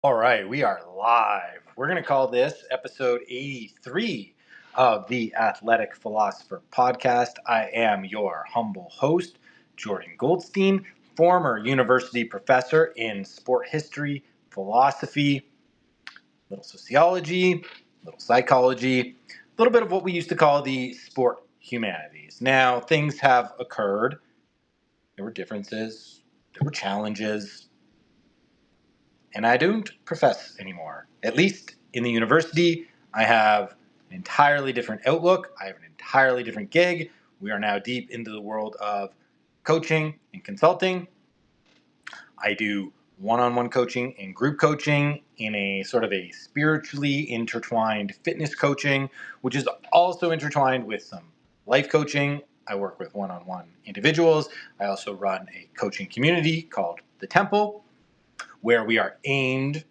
All right, we are live. We're going to call this episode 83 of the Athletic Philosopher podcast. I am your humble host, Jordan Goldstein, former university professor in sport history, philosophy, little sociology, little psychology, a little bit of what we used to call the sport humanities. Now, things have occurred. There were differences, there were challenges, and I don't profess anymore. At least in the university, I have an entirely different outlook. I have an entirely different gig. We are now deep into the world of coaching and consulting. I do one-on-one coaching and group coaching in a sort of a spiritually intertwined fitness coaching, which is also intertwined with some life coaching. I work with one-on-one individuals. I also run a coaching community called The Temple, where we are aimed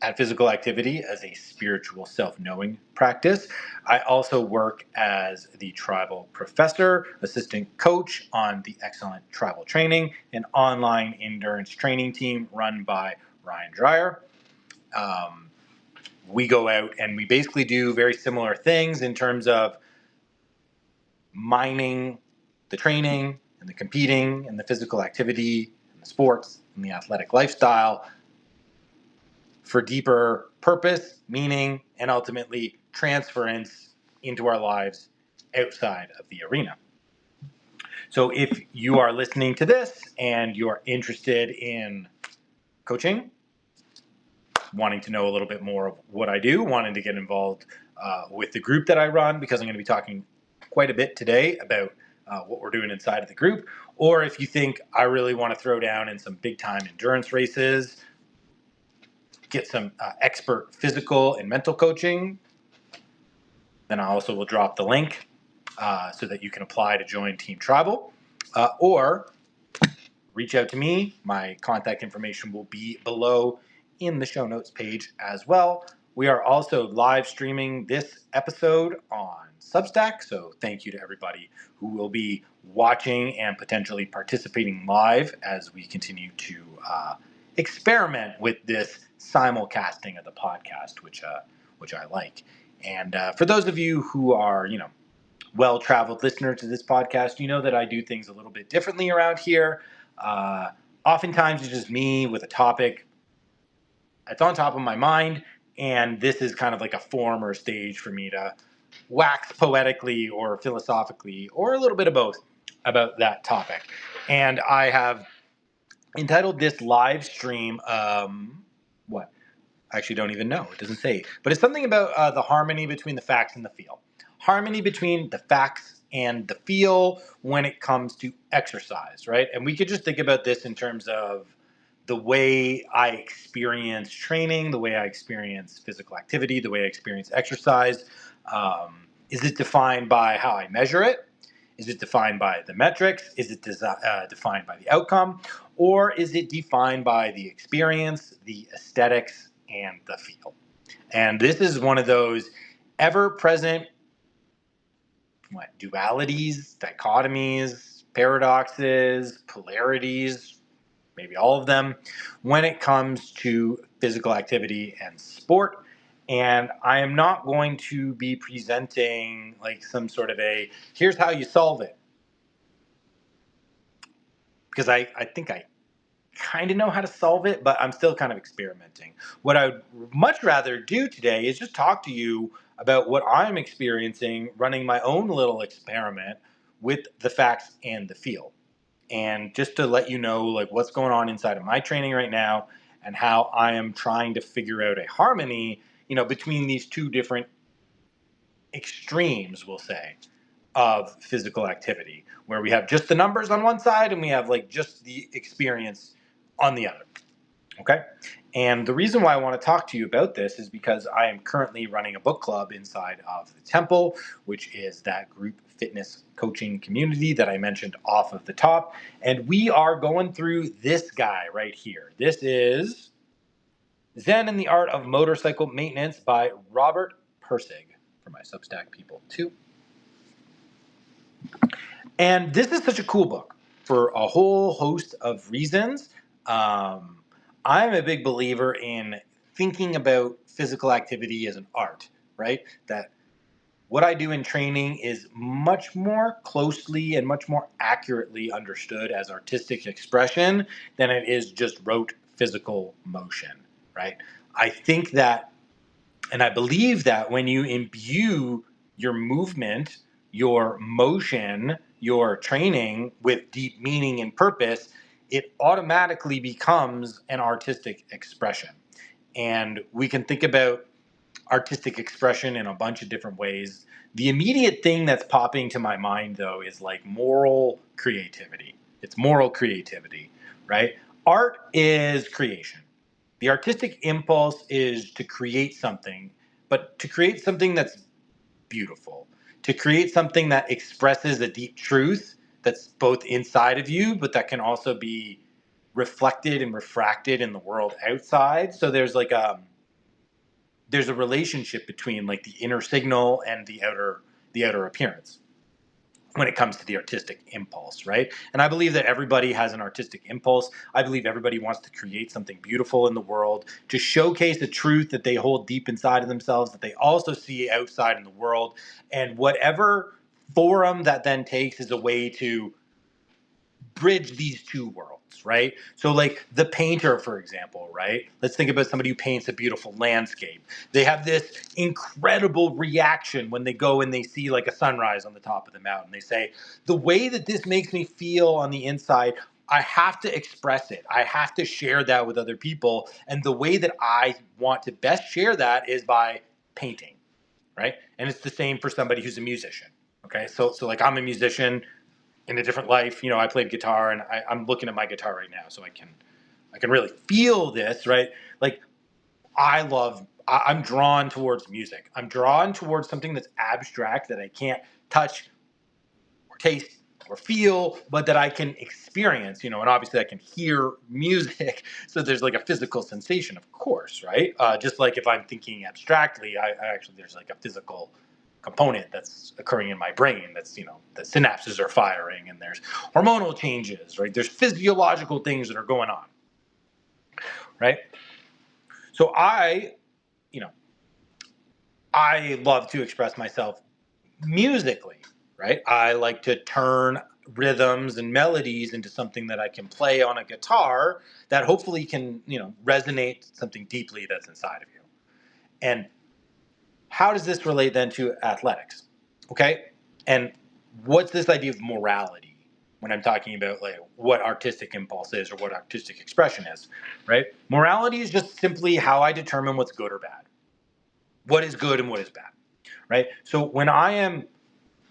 at physical activity as a spiritual self-knowing practice. I also work as the tribal professor, assistant coach on the Excellent Tribal Training, an online endurance training team run by Ryan Dreyer. We go out and we basically do very similar things in terms of mining the training and the competing and the physical activity and the sports and the athletic lifestyle for deeper purpose, meaning, and ultimately transference into our lives outside of the arena. So if you are listening to this and you're interested in coaching, wanting to know a little bit more of what I do, wanting to get involved with the group that I run, because I'm going to be talking quite a bit today about what we're doing inside of the group, or if you think I really want to throw down in some big time endurance races, get some expert physical and mental coaching, then I also will drop the link so that you can apply to join Team Tribal, or reach out to me. My contact information will be below in the show notes page as well. We are also live streaming this episode on Substack, so thank you to everybody who will be watching and potentially participating live as we continue to experiment with this simulcasting of the podcast, which I like. And for those of you who are, well-traveled listeners to this podcast, you know that I do things a little bit differently around here. Uh, Oftentimes, it's just me with a topic that's on top of my mind, and this is kind of like a form or a stage for me to wax poetically or philosophically, or a little bit of both, about that topic. And I have entitled this live stream, what? I actually don't even know. It doesn't say. But it's something about the harmony between the facts and the feel. Harmony between the facts and the feel when it comes to exercise, right? And we could just think about this in terms of the way I experience training, the way I experience physical activity, the way I experience exercise. Is it defined by how I measure it? Is it defined by the metrics? Is it defined by the outcome? Or is it defined by the experience, the aesthetics, and the feel? And this is one of those ever-present dualities, dichotomies, paradoxes, polarities, maybe all of them, when it comes to physical activity and sport. And I am not going to be presenting like some sort of a, here's how you solve it. Because I think I kind of know how to solve it, but I'm still kind of experimenting. What I would much rather do today is just talk to you about what I'm experiencing running my own little experiment with the facts and the feel. And just to let you know like what's going on inside of my training right now and how I am trying to figure out a harmony, between these two different extremes, we'll say, of physical activity, where we have just the numbers on one side and we have like just the experience on the other. Okay. And the reason why I want to talk to you about this is because I am currently running a book club inside of the Temple, which is that group fitness coaching community that I mentioned off of the top. And we are going through this guy right here. This is Zen and the Art of Motorcycle Maintenance by Robert Persig, for my Substack people too. And this is such a cool book for a whole host of reasons. I'm a big believer in thinking about physical activity as an art, right? That what I do in training is much more closely and much more accurately understood as artistic expression than it is just rote physical motion, right? I think that, and I believe that when you imbue your movement, your motion, your training with deep meaning and purpose, it automatically becomes an artistic expression. And we can think about artistic expression in a bunch of different ways. The immediate thing that's popping to my mind, though, is like moral creativity. It's moral creativity, right? Art is creation. The artistic impulse is to create something, but to create something that's beautiful, to create something that expresses a deep truth that's both inside of you, but that can also be reflected and refracted in the world outside. So there's a relationship between like the inner signal and the outer appearance when it comes to the artistic impulse, right? And I believe that everybody has an artistic impulse. I believe everybody wants to create something beautiful in the world, to showcase a truth that they hold deep inside of themselves, that they also see outside in the world. And whatever forum that then takes is a way to bridge these two worlds, right? So like the painter, for example, right? Let's think about somebody who paints a beautiful landscape. They have this incredible reaction when they go and they see like a sunrise on the top of the mountain. They say, the way that this makes me feel on the inside, I have to express it. I have to share that with other people. And the way that I want to best share that is by painting, right? And it's the same for somebody who's a musician. Okay. So like I'm a musician in a different life. I played guitar, and I'm looking at my guitar right now, so I can really feel this, right? Like I'm drawn towards music. I'm drawn towards something that's abstract that I can't touch or taste or feel, but that I can experience, and obviously I can hear music. So there's like a physical sensation, of course, right? Just like if I'm thinking abstractly, I actually, there's like a physical component that's occurring in my brain. That's, the synapses are firing and there's hormonal changes, right? There's physiological things that are going on, right? So you know, I love to express myself musically, right? I like to turn rhythms and melodies into something that I can play on a guitar that hopefully can, resonate something deeply that's inside of you. And how does this relate then to athletics? Okay. And what's this idea of morality when I'm talking about like what artistic impulse is or what artistic expression is, right? Morality is just simply how I determine what's good or bad, what is good and what is bad, right? So when I am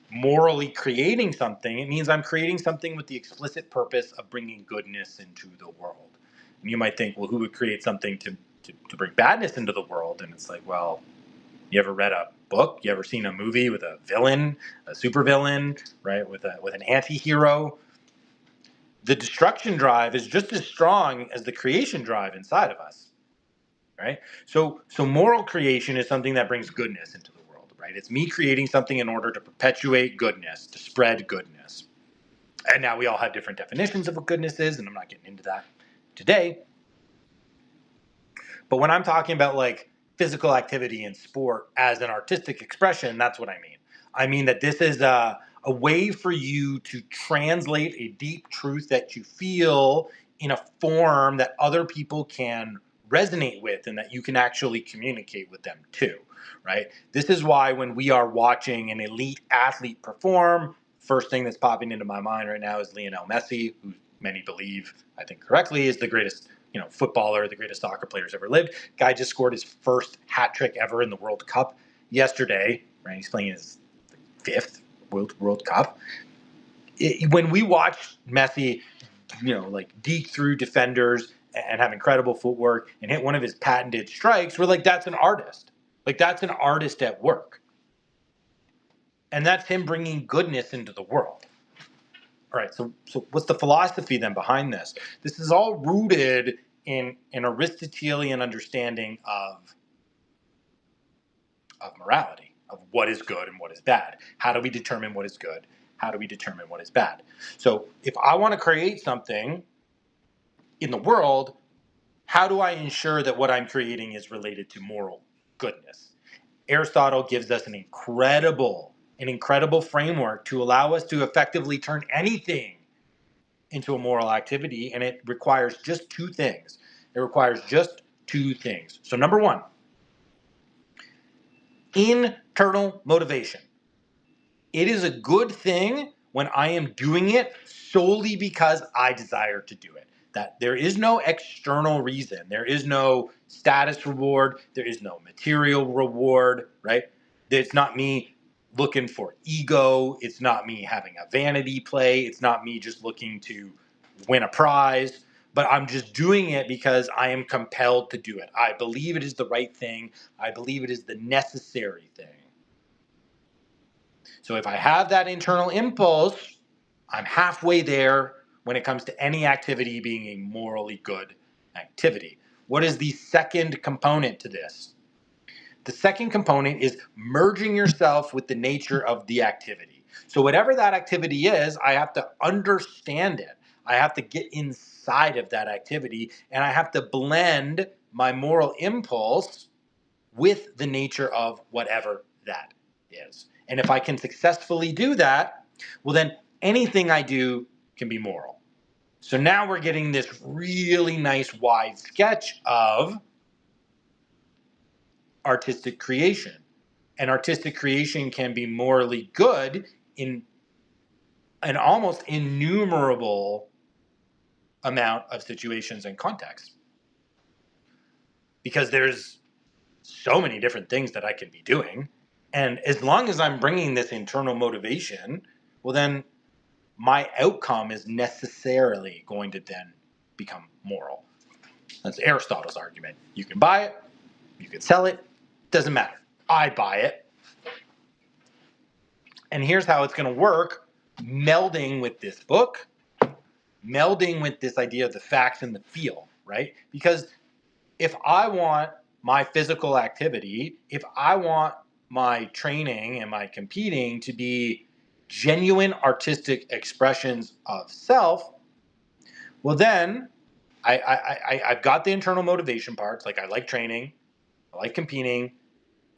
morally creating something, it means I'm creating something with the explicit purpose of bringing goodness into the world. And you might think, well, who would create something to bring badness into the world? And it's like, well, you ever read a book? You ever seen a movie with a villain, a supervillain, right? With an anti-hero? The destruction drive is just as strong as the creation drive inside of us, right? So moral creation is something that brings goodness into the world, right? It's me creating something in order to perpetuate goodness, to spread goodness. And now we all have different definitions of what goodness is, and I'm not getting into that today. But when I'm talking about like physical activity and sport as an artistic expression, that's what I mean. I mean that this is a way for you to translate a deep truth that you feel in a form that other people can resonate with and that you can actually communicate with them too, right? This is why when we are watching an elite athlete perform, first thing that's popping into my mind right now is Lionel Messi, who many believe, I think correctly, is the greatest footballer, the greatest soccer players ever lived. Guy just scored his first hat trick ever in the World Cup yesterday. Right, he's playing his fifth World Cup. When we watch Messi, like deke through defenders and have incredible footwork and hit one of his patented strikes, we're like, that's an artist. Like that's an artist at work, and that's him bringing goodness into the world. All right, so what's the philosophy then behind this? This is all rooted in an Aristotelian understanding of morality, of what is good and what is bad. How do we determine what is good? How do we determine what is bad? So if I want to create something in the world, how do I ensure that what I'm creating is related to moral goodness? Aristotle gives us an incredible framework to allow us to effectively turn anything into a moral activity, and it requires just two things. It requires just two things. So, number one, internal motivation. It is a good thing when I am doing it solely because I desire to do it. That there is no external reason. There is no status reward. There is no material reward, right? It's not me looking for ego. It's not me having a vanity play. It's not me just looking to win a prize. But I'm just doing it because I am compelled to do it. I believe it is the right thing. I believe it is the necessary thing. So if I have that internal impulse, I'm halfway there when it comes to any activity being a morally good activity. What is the second component to this? The second component is merging yourself with the nature of the activity. So whatever that activity is, I have to understand it. I have to get inside of that activity, and I have to blend my moral impulse with the nature of whatever that is. And if I can successfully do that, well, then anything I do can be moral. So now we're getting this really nice wide sketch of artistic creation. And artistic creation can be morally good in an almost innumerable amount of situations and contexts. Because there's so many different things that I can be doing. And as long as I'm bringing this internal motivation, well, then my outcome is necessarily going to then become moral. That's Aristotle's argument. You can buy it, you can sell it, doesn't matter. I buy it. And here's how it's going to work, melding with this book, melding with this idea of the facts and the feel, right? Because if I want my physical activity, if I want my training and my competing to be genuine artistic expressions of self, well then I've got the internal motivation parts. Like I like training, I like competing,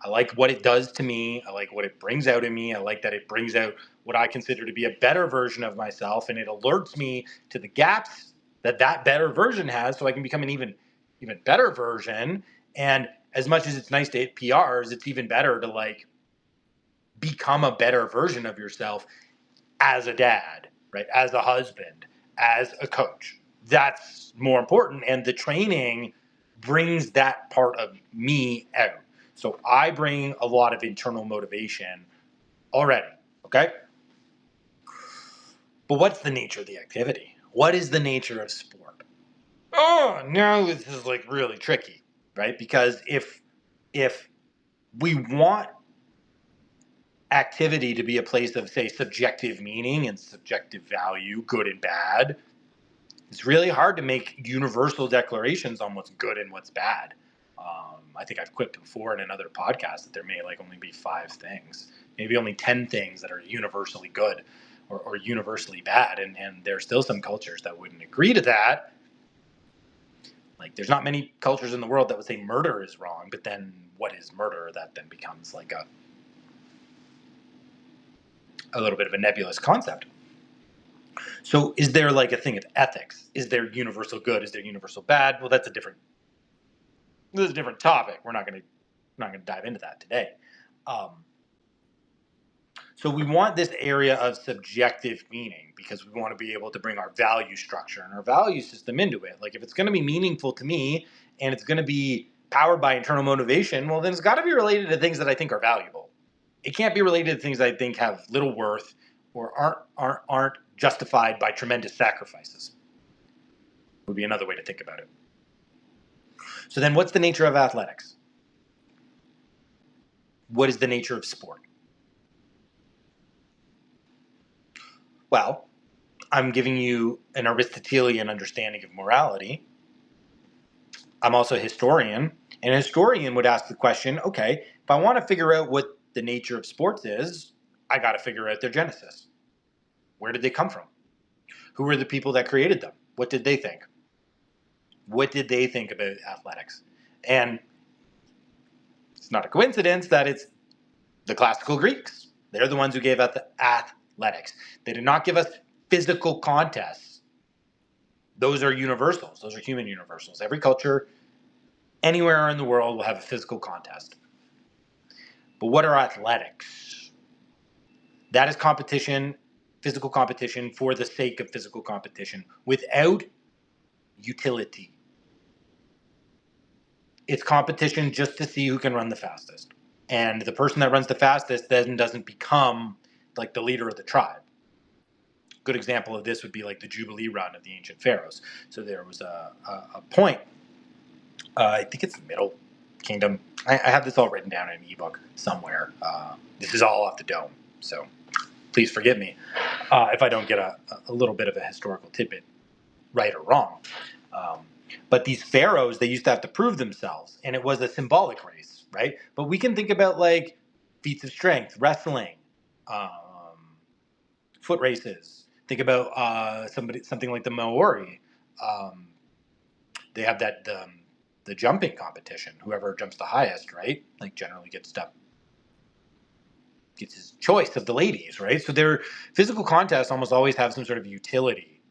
I like what it does to me, I like what it brings out in me, I like that it brings out what I consider to be a better version of myself, and it alerts me to the gaps that that better version has, so I can become an even better version. And as much as it's nice to hit PRs, it's even better to like become a better version of yourself as a dad, right? As a husband, as a coach. That's more important. And the training brings that part of me out. So I bring a lot of internal motivation already. Okay. But what's the nature of the activity? What is the nature of sport? Oh, now this is like really tricky, right? Because if we want activity to be a place of, say, subjective meaning and subjective value, good and bad, it's really hard to make universal declarations on what's good and what's bad. I think I've quipped before in another podcast that there may like only be 5 things, maybe only 10 things that are universally good or universally bad. And there's still some cultures that wouldn't agree to that. Like there's not many cultures in the world that would say murder is wrong, but then what is murder? That then becomes like a little bit of a nebulous concept. So is there like a thing of ethics? Is there universal good? Is there universal bad? Well, that's a different topic. We're not going to dive into that today. So we want this area of subjective meaning because we want to be able to bring our value structure and our value system into it. Like if it's going to be meaningful to me and it's going to be powered by internal motivation, well, then it's got to be related to things that I think are valuable. It can't be related to things I think have little worth or aren't justified by tremendous sacrifices. Would be another way to think about it. So then what's the nature of athletics? What is the nature of sport? Well, I'm giving you an Aristotelian understanding of morality. I'm also a historian, and a historian would ask the question, okay, if I want to figure out what the nature of sports is, I got to figure out their genesis. Where did they come from? Who were the people that created them? What did they think? What did they think about athletics? And it's not a coincidence that it's the classical Greeks. They're the ones who gave us the athletics. They did not give us physical contests. Those are universals. Those are human universals. Every culture, anywhere in the world, will have a physical contest. But what are athletics? That is competition, physical competition for the sake of physical competition without utility. It's competition just to see who can run the fastest. And the person that runs the fastest then doesn't become like the leader of the tribe. Good example of this would be like the Jubilee run of the ancient pharaohs. So there was a point, I think it's the Middle Kingdom. I have this all written down in an ebook somewhere. This is all off the dome, so please forgive me if I don't get a little bit of a historical tidbit right or wrong. But these pharaohs, they used to have to prove themselves, and it was a symbolic race, right? But we can think about like feats of strength, wrestling, um, foot races. Think about something like the Maori. Um, they have that the jumping competition. Whoever jumps the highest, right? Like generally gets his choice of the ladies, right? So their physical contests almost always have some sort of utility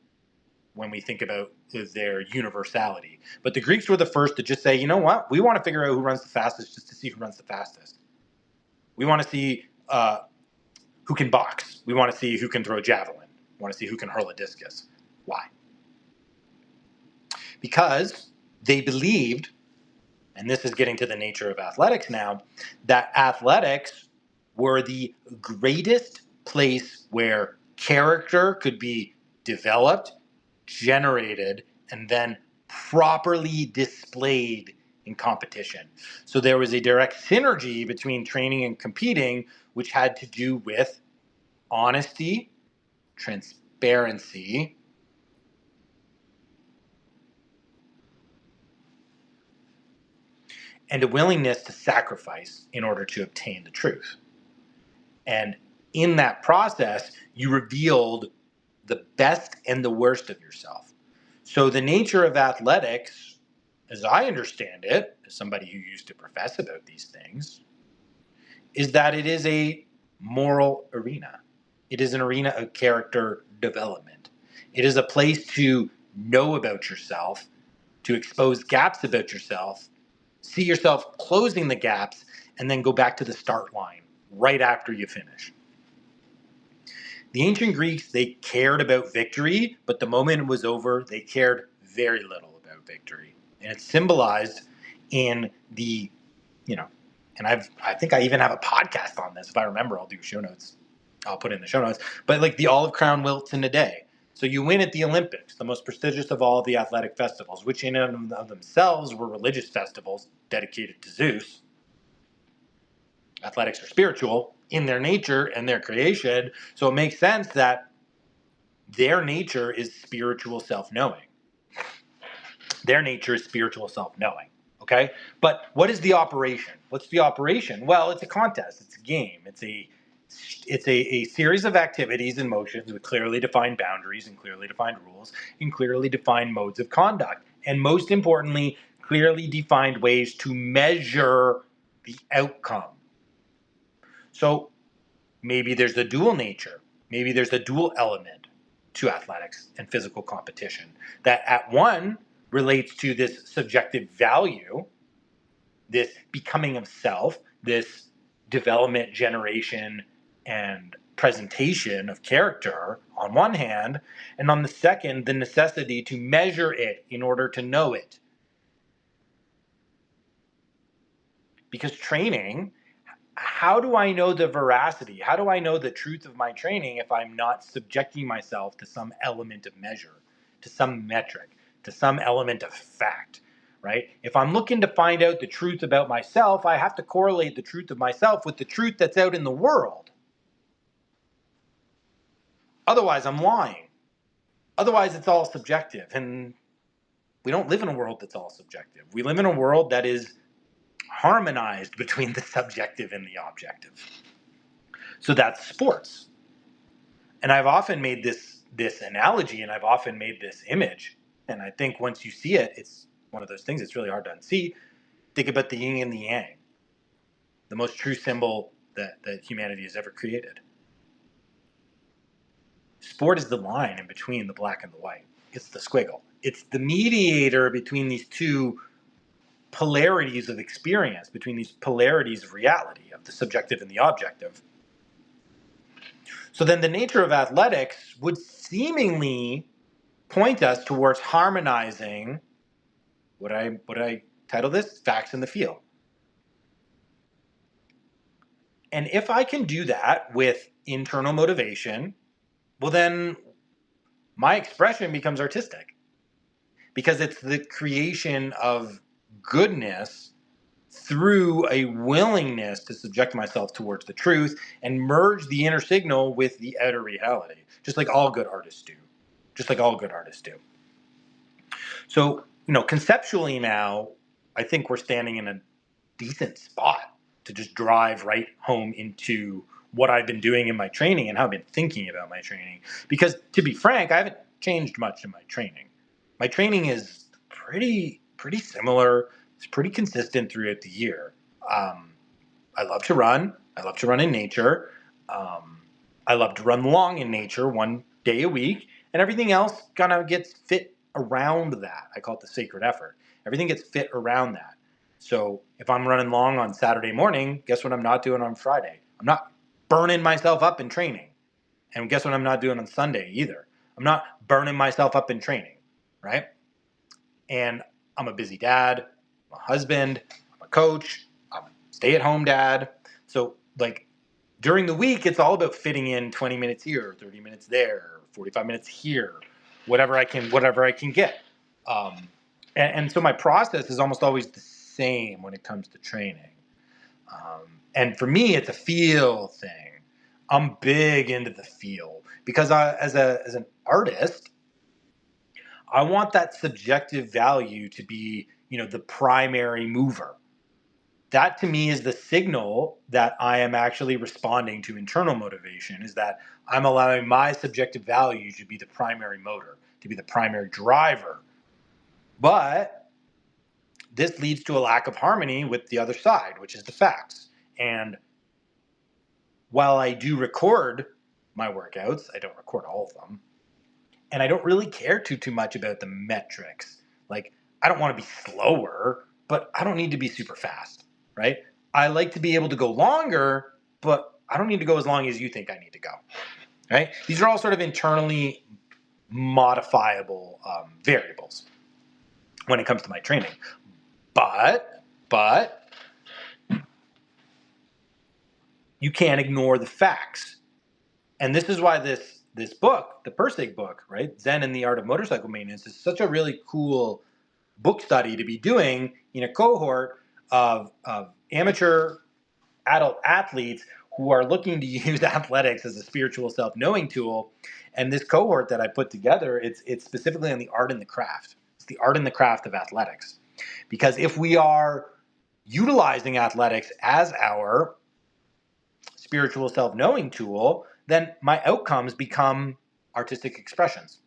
when we think about their universality. But the Greeks were the first to just say, you know what? We want to figure out who runs the fastest just to see who runs the fastest. We want to see who can box. We want to see who can throw a javelin. We want to see who can hurl a discus. Why? Because they believed, and this is getting to the nature of athletics now, that athletics were the greatest place where character could be developed, generated, and then properly displayed in competition. So there was a direct synergy between training and competing, which had to do with honesty, transparency, and a willingness to sacrifice in order to obtain the truth. And in that process, you revealed the best and the worst of yourself. So the nature of athletics, as I understand it, as somebody who used to profess about these things, is that it is a moral arena. It is an arena of character development. It is a place to know about yourself, to expose gaps about yourself, see yourself closing the gaps, and then go back to the start line right after you finish. The ancient Greeks, they cared about victory, but the moment it was over, they cared very little about victory. And it's symbolized in the, you know, and I think I even have a podcast on this. If I remember, I'll do show notes. I'll put it in the show notes. But like the olive crown wilts in a day. So you win at the Olympics, the most prestigious of all the athletic festivals, which in and of themselves were religious festivals dedicated to Zeus. Athletics are spiritual in their nature and their creation. So it makes sense that their nature is spiritual self-knowing. Their nature is spiritual self-knowing. Okay? But what is the operation? What's the operation? Well, it's a contest. It's a game. It's a series of activities and motions with clearly defined boundaries and clearly defined rules and clearly defined modes of conduct. And most importantly, clearly defined ways to measure the outcome. So maybe there's a dual nature. Maybe there's a dual element to athletics and physical competition that at one relates to this subjective value, this becoming of self, this development, generation, and presentation of character on one hand, and on the second, the necessity to measure it in order to know it. Because training, how do I know the veracity? How do I know the truth of my training if I'm not subjecting myself to some element of measure, to some metric, to some element of fact, right? If I'm looking to find out the truth about myself, I have to correlate the truth of myself with the truth that's out in the world. Otherwise, I'm lying. Otherwise, it's all subjective. And we don't live in a world that's all subjective. We live in a world that is harmonized between the subjective and the objective. So that's sports. And I've often made this analogy and I've often made this image. And I think once you see it, it's one of those things it's really hard to unsee. Think about the yin and the yang, the most true symbol that humanity has ever created. Sport is the line in between the black and the white. It's the squiggle. It's the mediator between these two polarities of experience, between these polarities of reality, of the subjective and the objective. So then the nature of athletics would seemingly point us towards harmonizing what I title this? Facts in the field. And if I can do that with internal motivation, well then my expression becomes artistic because it's the creation of goodness through a willingness to subject myself towards the truth and merge the inner signal with the outer reality, just like all good artists do. Just like all good artists do. So, conceptually now, I think we're standing in a decent spot to just drive right home into what I've been doing in my training and how I've been thinking about my training. Because to be frank, I haven't changed much in my training. My training is pretty similar. It's pretty consistent throughout the year. I love to run. I love to run in nature. I love to run long in nature 1 day a week, and everything else kind of gets fit around that. I call it the sacred effort. Everything gets fit around that. So if I'm running long on Saturday morning, guess what I'm not doing on Friday? I'm not burning myself up in training. And guess what I'm not doing on Sunday either? I'm not burning myself up in training, right? And I'm a busy dad, I'm a husband, I'm a coach, I'm a stay-at-home dad. So like during the week, it's all about fitting in 20 minutes here, 30 minutes there, 45 minutes here, whatever I can get. And so my process is almost always the same when it comes to training. And for me, it's a feel thing. I'm big into the feel because as an artist, I want that subjective value to be, the primary mover. That to me is the signal that I am actually responding to internal motivation, is that I'm allowing my subjective value to be the primary motor, to be the primary driver. But this leads to a lack of harmony with the other side, which is the facts. And while I do record my workouts, I don't record all of them. And I don't really care too much about the metrics. Like, I don't want to be slower, but I don't need to be super fast, right? I like to be able to go longer, but I don't need to go as long as you think I need to go, right? These are all sort of internally modifiable variables when it comes to my training. But you can't ignore the facts. And this is why this book, the Persig book, right, Zen and the Art of Motorcycle Maintenance, is such a really cool book study to be doing in a cohort of amateur adult athletes who are looking to use athletics as a spiritual self-knowing tool. And this cohort that I put together, it's specifically on the art and the craft. It's the art and the craft of athletics. Because if we are utilizing athletics as our spiritual self-knowing tool, then my outcomes become artistic expressions.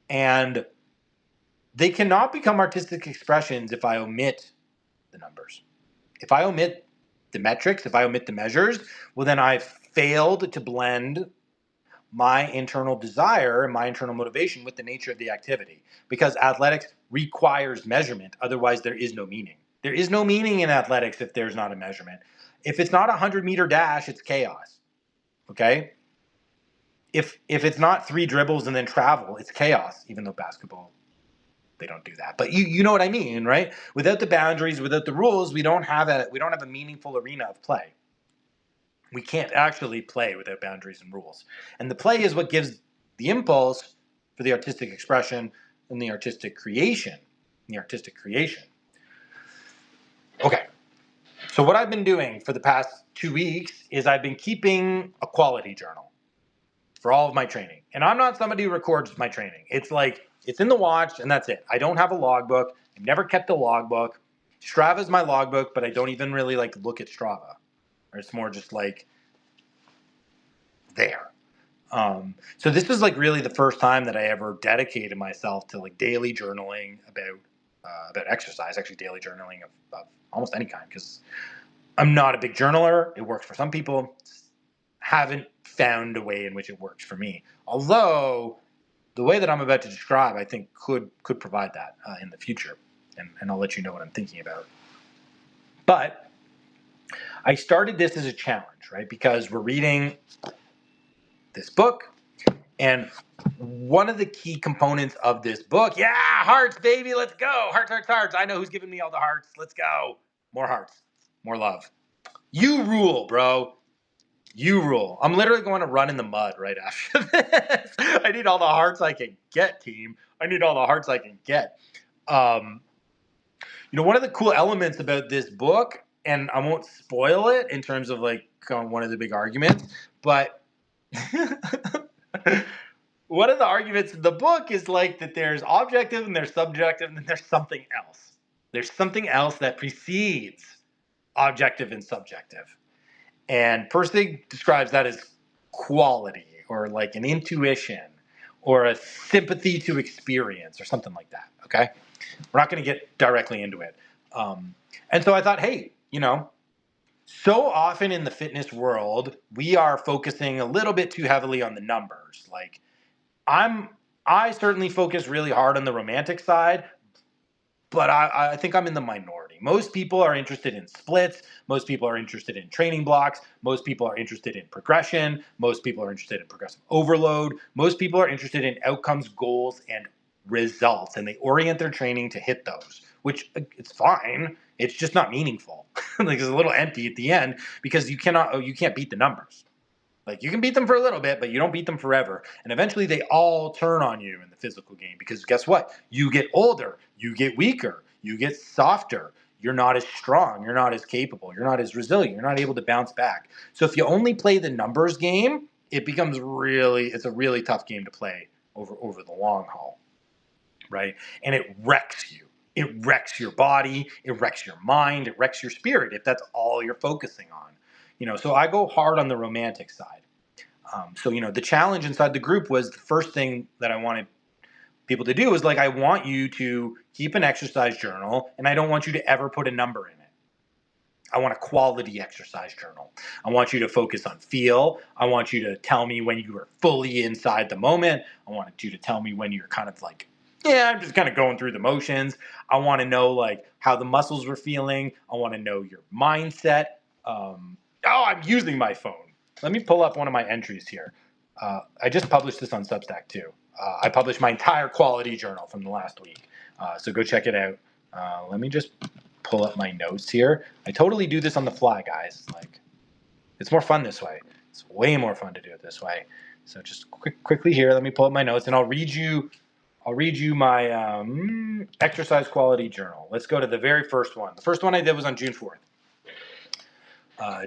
And they cannot become artistic expressions if I omit the numbers. If I omit the metrics, if I omit the measures, well, then I've failed to blend my internal desire and my internal motivation with the nature of the activity. Because athletics requires measurement. Otherwise, there is no meaning. There is no meaning in athletics if there's not a measurement. If it's not a 100-meter dash, it's chaos. Okay? If it's not 3 dribbles and then travel, it's chaos, even though basketball, they don't do that. But you know what I mean, right? Without the boundaries, without the rules, we don't have a meaningful arena of play. We can't actually play without boundaries and rules. And the play is what gives the impulse for the artistic expression and the artistic creation. Okay. So what I've been doing for the past 2 weeks is I've been keeping a quality journal for all of my training. And I'm not somebody who records my training. It's like, it's in the watch and that's it. I don't have a logbook. I've never kept a logbook. Strava is my logbook, but I don't even really look at Strava. Or it's more just there. So this was like really the first time that I ever dedicated myself to like daily journaling about exercise, actually daily journaling of almost any kind, because I'm not a big journaler. It works for some people. Haven't found a way in which it works for me. Although the way that I'm about to describe, I think could provide that in the future, and I'll let you know what I'm thinking about. But I started this as a challenge, right? Because we're reading this book, and one of the key components of this book, yeah, hearts, baby, let's go. Hearts, hearts, hearts. I know who's giving me all the hearts. Let's go. More hearts, more love. You rule, bro. You rule. I'm literally going to run in the mud right after this. I need all the hearts I can get, team. I need all the hearts I can get. One of the cool elements about this book, and I won't spoil it in terms of like one of the big arguments, but one of the arguments in the book is like that there's objective and there's subjective and then there's something else. There's something else that precedes objective and subjective. And Persig describes that as quality or like an intuition or a sympathy to experience or something like that. Okay. We're not going to get directly into it. And so I thought, hey, so often in the fitness world, we are focusing a little bit too heavily on the numbers. Like I certainly focus really hard on the romantic side, but I think I'm in the minority. Most people are interested in splits. Most people are interested in training blocks. Most people are interested in progression. Most people are interested in progressive overload. Most people are interested in outcomes, goals, and results, and they orient their training to hit those, which it's fine. It's just not meaningful. Like it's a little empty at the end because you can't beat the numbers. Like you can beat them for a little bit, but you don't beat them forever. And eventually they all turn on you in the physical game because guess what? You get older, you get weaker, you get softer. You're not as strong, you're not as capable, you're not as resilient, you're not able to bounce back. So if you only play the numbers game, it's a really tough game to play over the long haul, right? And it wrecks you. It wrecks your body, it wrecks your mind, it wrecks your spirit if that's all you're focusing on. So I go hard on the romantic side. So the challenge inside the group was the first thing that I wanted people to do was like, I want you to keep an exercise journal and I don't want you to ever put a number in it. I want a quality exercise journal. I want you to focus on feel. I want you to tell me when you are fully inside the moment. I want you to tell me when you're kind of like, yeah, I'm just kind of going through the motions. I want to know like how the muscles were feeling. I want to know your mindset. I'm using my phone. Let me pull up one of my entries here. I just published this on Substack too. I published my entire quality journal from the last week. So go check it out. Let me just pull up my notes here. I totally do this on the fly, guys. Like, it's more fun this way. It's way more fun to do it this way. So just quickly here, let me pull up my notes and I'll read you my exercise quality journal. Let's go to the very first one. The first one I did was on June 4th.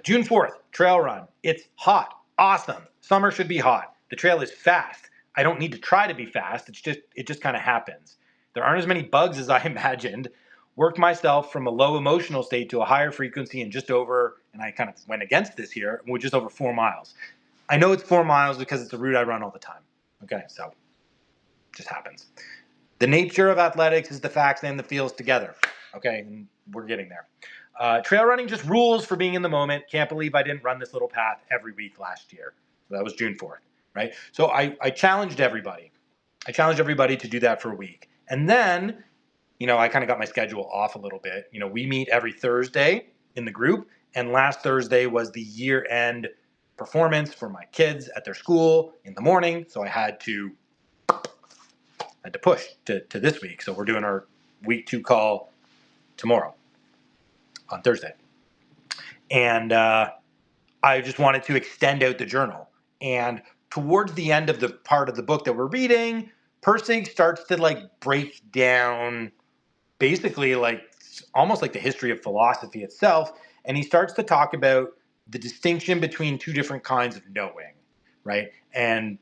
June 4th, trail run. It's hot. Awesome. Summer should be hot. The trail is fast. I don't need to try to be fast. It just kind of happens. There aren't as many bugs as I imagined. Worked myself from a low emotional state to a higher frequency in just over, and I kind of went against this here, with just over 4 miles. I know it's 4 miles because it's a route I run all the time. Okay, so it just happens. The nature of athletics is the facts and the feels together. Okay, and we're getting there. Trail running just rules for being in the moment. Can't believe I didn't run this little path every week last year. So that was June 4th, right? So I challenged everybody. I challenged everybody to do that for a week. And then, I kind of got my schedule off a little bit. We meet every Thursday in the group. And last Thursday was the year-end performance for my kids at their school in the morning. So I had to push to this week. So we're doing our week 2 call tomorrow on Thursday. And I just wanted to extend out the journal. And towards the end of the part of the book that we're reading, Persig starts to like break down basically like almost like the history of philosophy itself. And he starts to talk about the distinction between two different kinds of knowing, right? And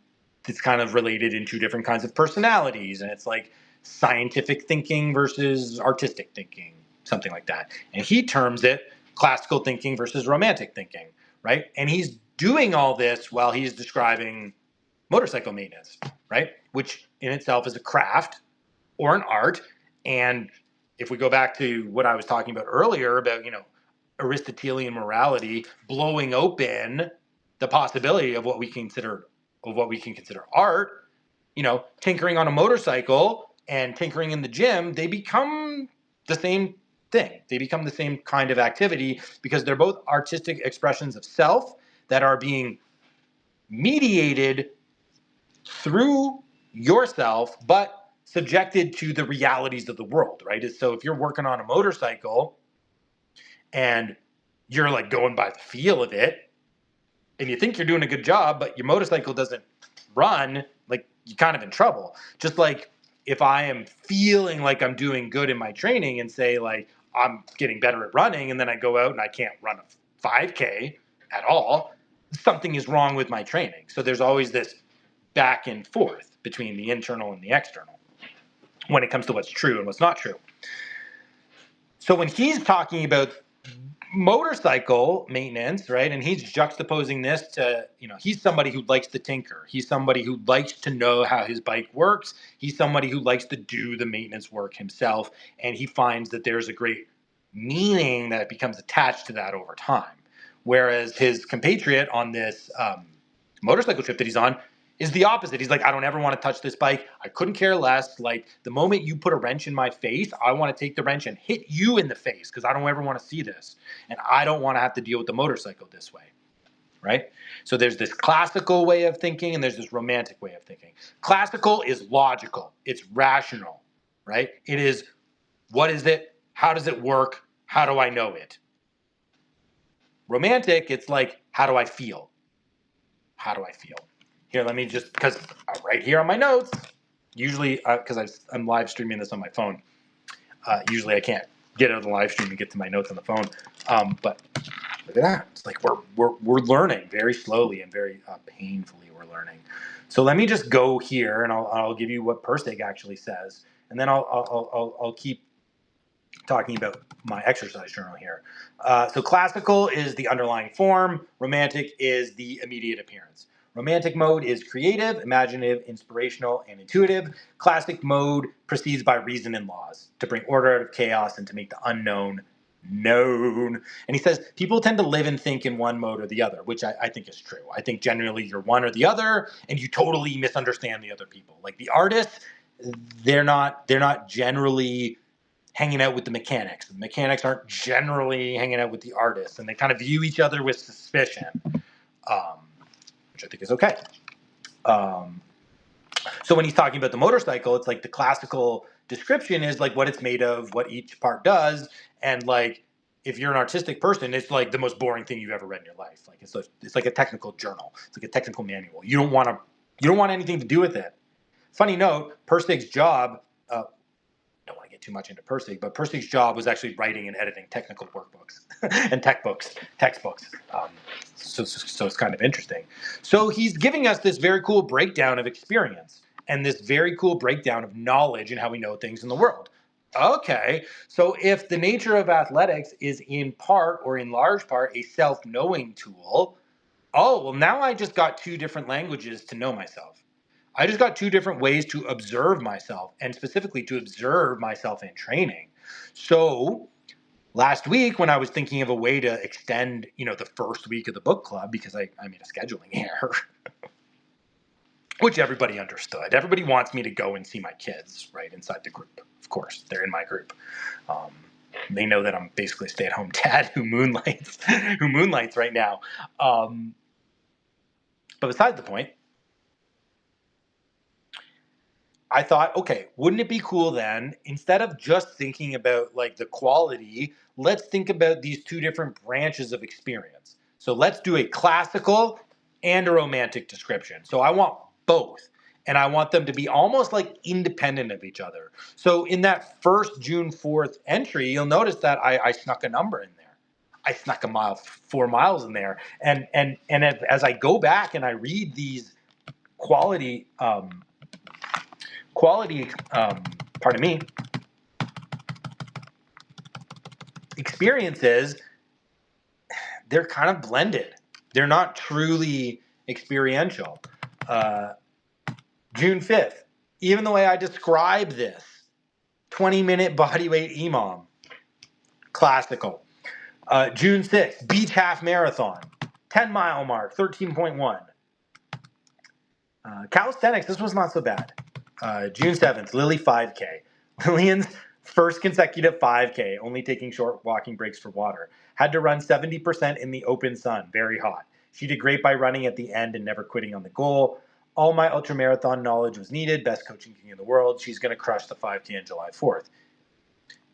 it's kind of related in two different kinds of personalities. And it's like scientific thinking versus artistic thinking, something like that. And he terms it classical thinking versus romantic thinking, right? And he's doing all this while he's describing motorcycle maintenance, right? Which in itself is a craft or an art. And if we go back to what I was talking about earlier about, Aristotelian morality blowing open the possibility of what we can consider art, tinkering on a motorcycle and tinkering in the gym, they become the same thing. They become the same kind of activity because they're both artistic expressions of self that are being mediated through yourself, but subjected to the realities of the world, right? So if you're working on a motorcycle and you're like going by the feel of it and you think you're doing a good job, but your motorcycle doesn't run, like you're kind of in trouble. Just like if I am feeling like I'm doing good in my training and say like I'm getting better at running and then I go out and I can't run a 5K at all, something is wrong with my training. So there's always this back and forth between the internal and the external when it comes to what's true and what's not true. So when he's talking about motorcycle maintenance, right, and he's juxtaposing this to, he's somebody who likes to tinker. He's somebody who likes to know how his bike works. He's somebody who likes to do the maintenance work himself, and he finds that there's a great meaning that becomes attached to that over time. Whereas his compatriot on this motorcycle trip that he's on is the opposite. He's like, I don't ever want to touch this bike. I couldn't care less. Like the moment you put a wrench in my face, I want to take the wrench and hit you in the face because I don't ever want to see this. And I don't want to have to deal with the motorcycle this way. Right? So there's this classical way of thinking and there's this romantic way of thinking. Classical is logical. It's rational, right? It is, what is it? How does it work? How do I know it? Romantic, it's like, how do I feel? How do I feel? Here, let me just, because right here on my notes, usually, because I'm live streaming this on my phone, usually I can't get out of the live stream and get to my notes on the phone. But look at that. It's like we're learning very slowly and very painfully we're learning. So let me just go here and I'll give you what Pirsig actually says. And then I'll keep talking about my exercise journal here. So classical is the underlying form. Romantic is the immediate appearance. Romantic mode is creative, imaginative, inspirational, and intuitive. Classic mode proceeds by reason and laws to bring order out of chaos and to make the unknown known. And he says people tend to live and think in one mode or the other, which I think is true. I think generally you're one or the other, and you totally misunderstand the other people. Like the artists, they're not generally hanging out with the mechanics. The mechanics aren't generally hanging out with the artists, and they kind of view each other with suspicion, which I think is okay. So when he's talking about the motorcycle, it's like the classical description is like what it's made of, what each part does, and like if you're an artistic person, it's like the most boring thing you've ever read in your life. Like it's like a technical journal. It's like a technical manual. You don't want anything to do with it. Funny note, Pirsig's job. Don't want to get too much into Pirsig, but Pirsig's job was actually writing and editing technical workbooks and textbooks. So it's kind of interesting. So he's giving us this very cool breakdown of experience and this very cool breakdown of knowledge and how we know things in the world. Okay, so if the nature of athletics is in part or in large part a self-knowing tool, oh, well, now I just got two different languages to know myself. I just got two different ways to observe myself and specifically to observe myself in training. So last week when I was thinking of a way to extend, the first week of the book club, because I made a scheduling error, which everybody understood. Everybody wants me to go and see my kids right inside the group. Of course, they're in my group. They know that I'm basically a stay-at-home dad who moonlights right now. But besides the point, I thought, okay, wouldn't it be cool then, instead of just thinking about like the quality, let's think about these two different branches of experience. So let's do a classical and a romantic description. So I want both. And I want them to be almost like independent of each other. So in that first June 4th entry, you'll notice that I snuck a number in there. I snuck 4 miles in there. And as I go back and I read these quality experiences, they're kind of blended. They're not truly experiential. June 5th, even the way I describe this, 20-minute bodyweight EMOM, classical. June 6th, beach half marathon, 10-mile mark, 13.1. Calisthenics, this was not so bad. June 7th, Lily 5K. Lillian's first consecutive 5K, only taking short walking breaks for water. Had to run 70% in the open sun, very hot. She did great by running at the end and never quitting on the goal. All my ultramarathon knowledge was needed. Best coaching king in the world. She's going to crush the 5K on July 4th.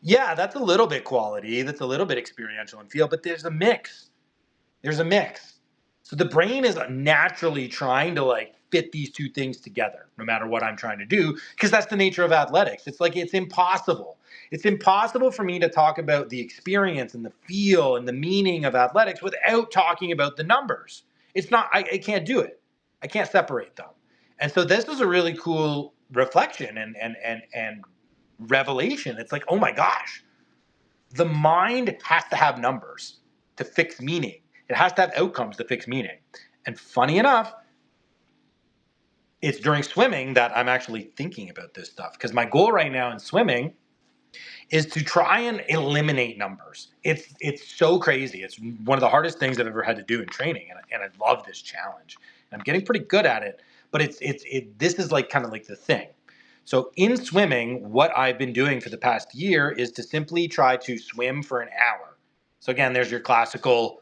Yeah, that's a little bit quality. That's a little bit experiential and feel, but there's a mix. There's a mix. So the brain is naturally trying to like fit these two things together, no matter what I'm trying to do, because that's the nature of athletics. It's like it's impossible. It's impossible for me to talk about the experience and the feel and the meaning of athletics without talking about the numbers. It's not, I can't do it. I can't separate them. And so this was a really cool reflection and revelation. It's like, oh my gosh, the mind has to have numbers to fix meaning. It has to have outcomes to fix meaning. And funny enough, it's during swimming that I'm actually thinking about this stuff, because my goal right now in swimming is to try and eliminate numbers. It's so crazy. It's one of the hardest things I've ever had to do in training, and I love this challenge. And I'm getting pretty good at it, but this is like kind of like the thing. So in swimming, what I've been doing for the past year is to simply try to swim for an hour. So again, there's your classical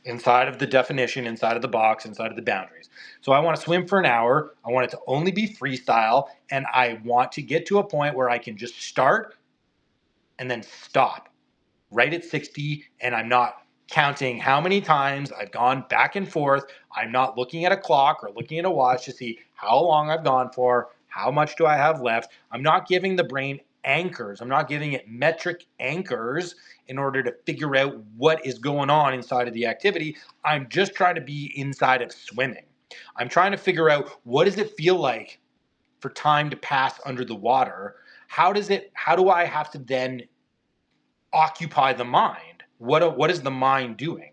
inside of the definition, inside of the box, inside of the boundaries. So I want to swim for an hour. I want it to only be freestyle, and I want to get to a point where I can just start and then stop right at 60, and I'm not counting how many times I've gone back and forth. I'm not looking at a clock or looking at a watch to see how long I've gone for, how much do I have left. I'm not giving the brain anchors. I'm not giving it metric anchors in order to figure out what is going on inside of the activity. I'm just trying to be inside of swimming. I'm trying to figure out, what does it feel like for time to pass under the water? How do I have to then occupy the mind? What is the mind doing?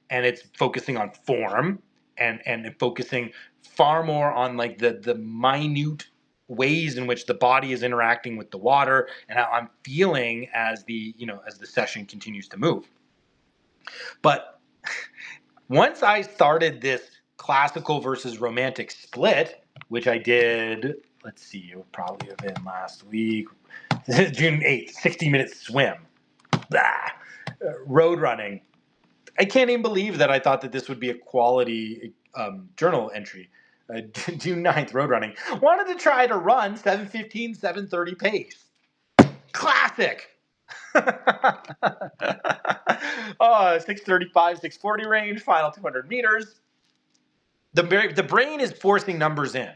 And it's focusing on form and focusing far more on like the minute ways in which the body is interacting with the water and how I'm feeling as the session continues to move. But once I started this classical versus romantic split, which I did, let's see, it would probably have been last week, June 8th, 60-minute swim. Road running. I can't even believe that I thought that this would be a quality journal entry. June 9th, road running. Wanted to try to run 7:15, 7:30 pace. Classic. 6:35, 6:40 range, final 200 meters. The brain is forcing numbers in.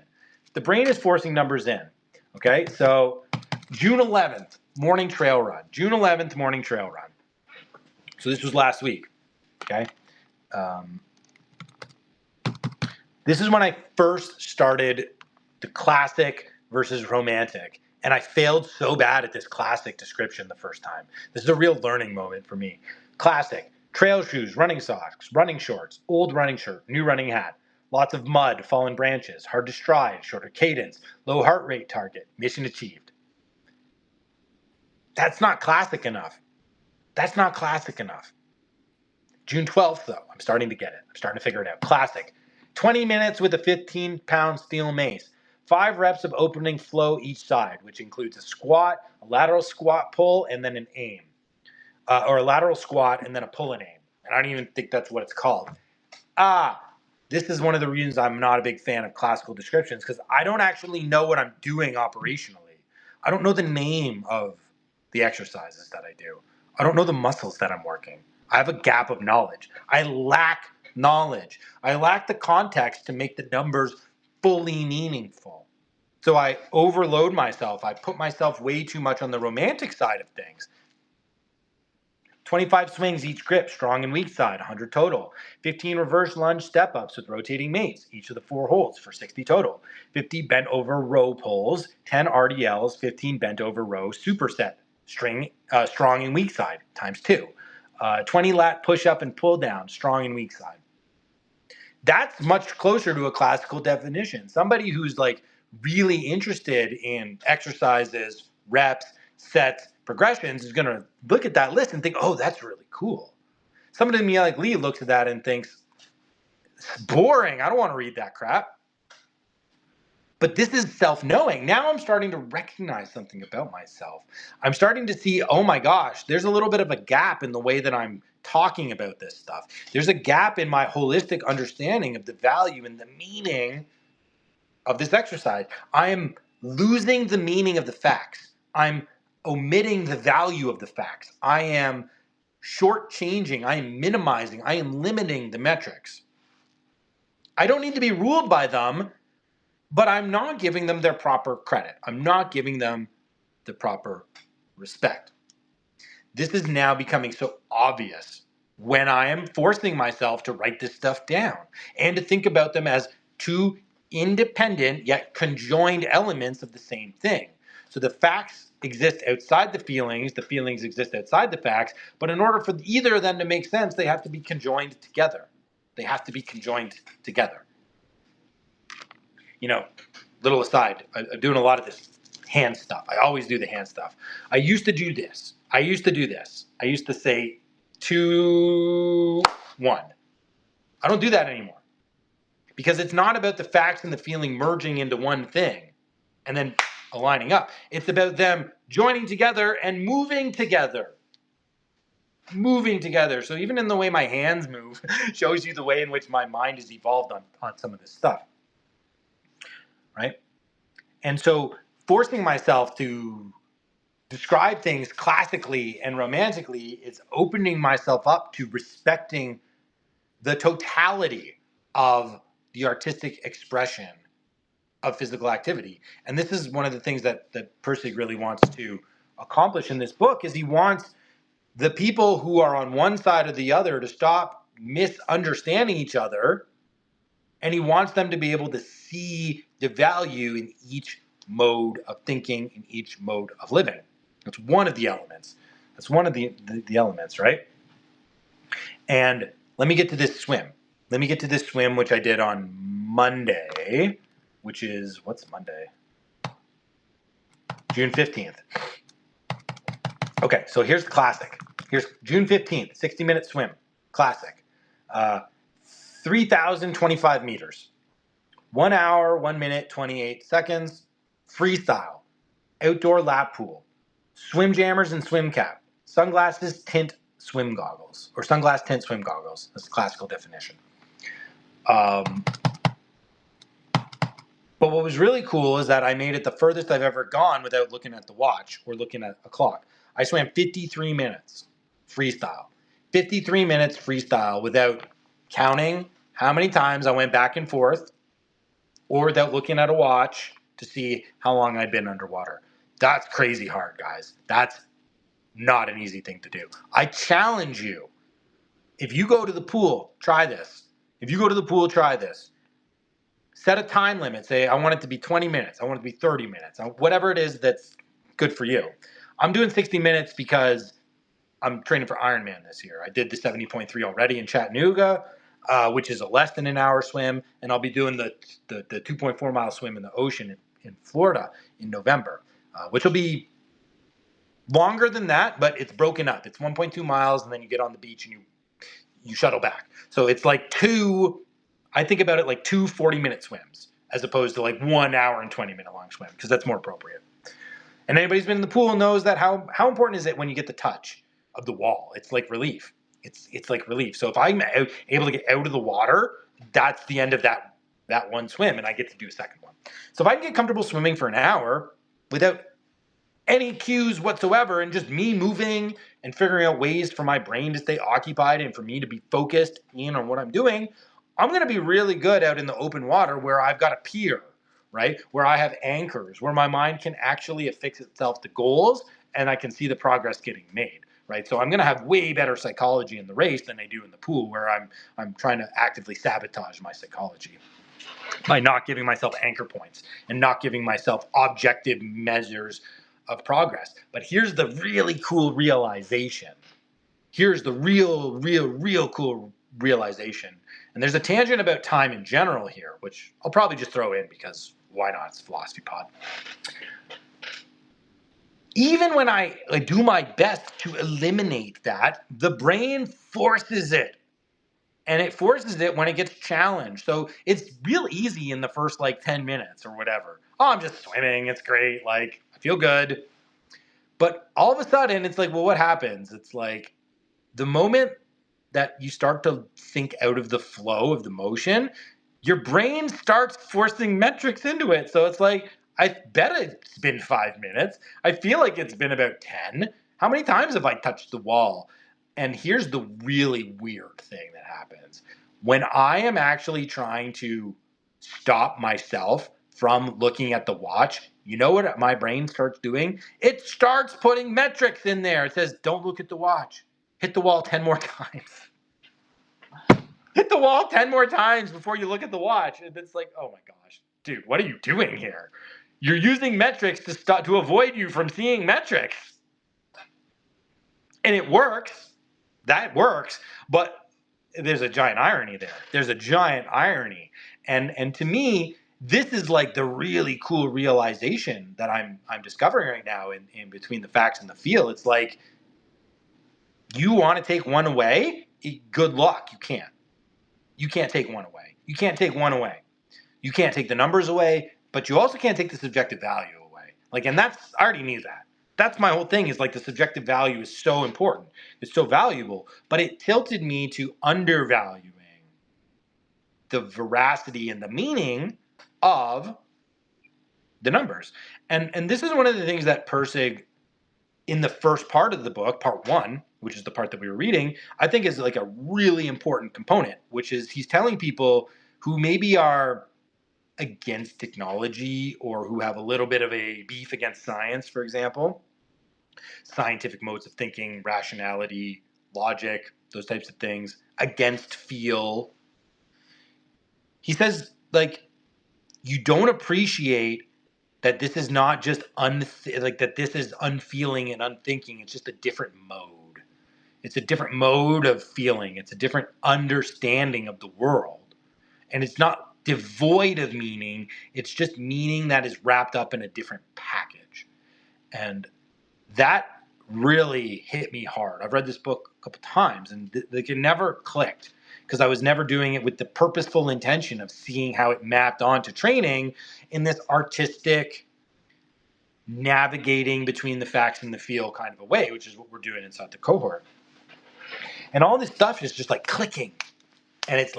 The brain is forcing numbers in. Okay, so June 11th, morning trail run. June 11th, morning trail run. So this was last week. Okay. This is when I first started the classic versus romantic. And I failed so bad at this classic description the first time. This is a real learning moment for me. Classic: trail shoes, running socks, running shorts, old running shirt, new running hat, lots of mud, fallen branches, hard to stride, shorter cadence, low heart rate target, mission achieved. That's not classic enough. That's not classic enough. June 12th, though, I'm starting to get it. I'm starting to figure it out. Classic. 20 minutes with a 15-pound steel mace. 5 reps of opening flow each side, which includes a squat, a lateral squat pull, and then an aim. Or a lateral squat and then a pull and aim. And I don't even think that's what it's called. This is one of the reasons I'm not a big fan of classical descriptions, because I don't actually know what I'm doing operationally. I don't know the name of the exercises that I do. I don't know the muscles that I'm working. I have a gap of knowledge. I lack knowledge. I lack the context to make the numbers fully meaningful. So I overload myself. I put myself way too much on the romantic side of things. 25 swings each grip, strong and weak side, 100 total. 15 reverse lunge step-ups with rotating mace, each of the 4 holds for 60 total. 50 bent over row pulls, 10 RDLs, 15 bent over row superset, strong and weak side, times 2. 20 lat push-up and pull down, strong and weak side. That's much closer to a classical definition. Somebody who's like really interested in exercises, reps, sets, progressions is going to look at that list and think, oh, that's really cool. Somebody to me like Lee looks at that and thinks, it's boring. I don't want to read that crap. But this is self-knowing. Now I'm starting to recognize something about myself. I'm starting to see, oh my gosh, there's a little bit of a gap in the way that I'm talking about this stuff. There's a gap in my holistic understanding of the value and the meaning of this exercise. I am losing the meaning of the facts. I'm omitting the value of the facts. I am shortchanging. I am minimizing. I am limiting the metrics. I don't need to be ruled by them, but I'm not giving them their proper credit. I'm not giving them the proper respect. This is now becoming so obvious when I am forcing myself to write this stuff down and to think about them as two independent yet conjoined elements of the same thing. So the facts exist outside the feelings exist outside the facts, but in order for either of them to make sense, they have to be conjoined together. They have to be conjoined together. You know, little aside, I'm doing a lot of this hand stuff. I always do the hand stuff. I used to do this. I used to do this. I used to say 2, 1. I don't do that anymore because it's not about the facts and the feeling merging into one thing and then aligning up. It's about them joining together and moving together. Moving together. So even in the way my hands move shows you the way in which my mind has evolved on some of this stuff. Right? And so forcing myself to describe things classically and romantically is opening myself up to respecting the totality of the artistic expression of physical activity. And this is one of the things that Persig really wants to accomplish in this book is he wants the people who are on one side or the other to stop misunderstanding each other, and he wants them to be able to see the value in each mode of thinking, in each mode of living. That's one of the elements. That's one of the elements, right? And let me get to this swim. Let me get to this swim, which I did on Monday, which is, what's Monday? June 15th. Okay, so here's the classic. Here's June 15th, 60-minute swim. Classic. 3,025 meters. 1 hour, 1 minute, 28 seconds. Freestyle. Outdoor lap pool. Swim jammers and swim cap. Sunglasses, tint, swim goggles. Or sunglass tint swim goggles. That's the classical definition. But what was really cool is that I made it the furthest I've ever gone without looking at the watch or looking at a clock. I swam 53 minutes freestyle. 53 minutes freestyle without counting how many times I went back and forth or without looking at a watch to see how long I'd been underwater. That's crazy hard, guys. That's not an easy thing to do. I challenge you. If you go to the pool, try this. If you go to the pool, try this. Set a time limit. Say, I want it to be 20 minutes. I want it to be 30 minutes. Whatever it is that's good for you. I'm doing 60 minutes because I'm training for Ironman this year. I did the 70.3 already in Chattanooga, which is a less than an hour swim. And I'll be doing the 2.4 mile swim in the ocean in Florida in November, which will be longer than that, but it's broken up. It's 1.2 miles, and then you get on the beach and you shuttle back. So it's like I think about it like 2 40-minute swims as opposed to like 1 hour and 20-minute long swim, because that's more appropriate. And anybody who's been in the pool knows that how important is it when you get the touch of the wall? It's like relief. It's like relief. So if I'm able to get out of the water, that's the end of that one swim, and I get to do a second one. So if I can get comfortable swimming for an hour without any cues whatsoever and just me moving and figuring out ways for my brain to stay occupied and for me to be focused in on what I'm doing, I'm going to be really good out in the open water where I've got a pier, right? Where I have anchors, where my mind can actually affix itself to goals and I can see the progress getting made, right? So I'm going to have way better psychology in the race than I do in the pool, where I'm trying to actively sabotage my psychology by not giving myself anchor points and not giving myself objective measures of progress. But here's the really cool realization. Here's the real cool realization. And there's a tangent about time in general here, which I'll probably just throw in because why not? It's a philosophy pod. Even when I do my best to eliminate that, the brain forces it. And it forces it when it gets challenged. So it's real easy in the first 10 minutes or whatever. Oh, I'm just swimming. It's great. I feel good. But all of a sudden, it's well, what happens? It's the moment that you start to think out of the flow of the motion, your brain starts forcing metrics into it. So it's I bet it's been 5 minutes. I feel like it's been about 10. How many times have I touched the wall? And here's the really weird thing that happens. When I am actually trying to stop myself from looking at the watch, you know what my brain starts doing? It starts putting metrics in there. It says, don't look at the watch. Hit the wall 10 more times. Hit the wall 10 more times before you look at the watch. And it's oh my gosh, dude, what are you doing here? You're using metrics to avoid you from seeing metrics. And it works. That works. But there's a giant irony there. There's a giant irony. And to me, this is the really cool realization that I'm discovering right now in between the facts and the feel. It's you want to take one away? Good luck. You can't. You can't take one away. You can't take one away. You can't take the numbers away, but you also can't take the subjective value away. And I already knew that. That's my whole thing is the subjective value is so important. It's so valuable, but it tilted me to undervaluing the veracity and the meaning of the numbers. And this is one of the things that Persig in the first part of the book, part 1, which is the part that we were reading, I think is a really important component, which is he's telling people who maybe are against technology or who have a little bit of a beef against science, for example, scientific modes of thinking, rationality, logic, those types of things, against feel. He says, you don't appreciate that this is not just that this is unfeeling and unthinking. It's just a different mode. It's a different mode of feeling. It's a different understanding of the world. And it's not devoid of meaning. It's just meaning that is wrapped up in a different package. And that really hit me hard. I've read this book a couple times and it never clicked because I was never doing it with the purposeful intention of seeing how it mapped onto training in this artistic navigating between the facts and the feel kind of a way, which is what we're doing inside the cohort. And all this stuff is just clicking. And it's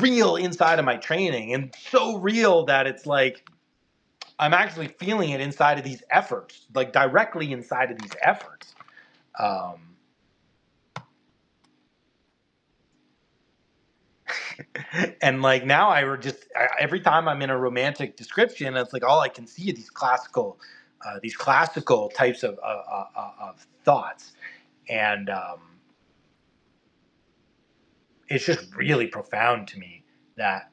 real inside of my training and so real that it's I'm actually feeling it inside of these efforts, directly inside of these efforts. And now every time I'm in a romantic description, it's all I can see are these classical types of thoughts. And it's just really profound to me that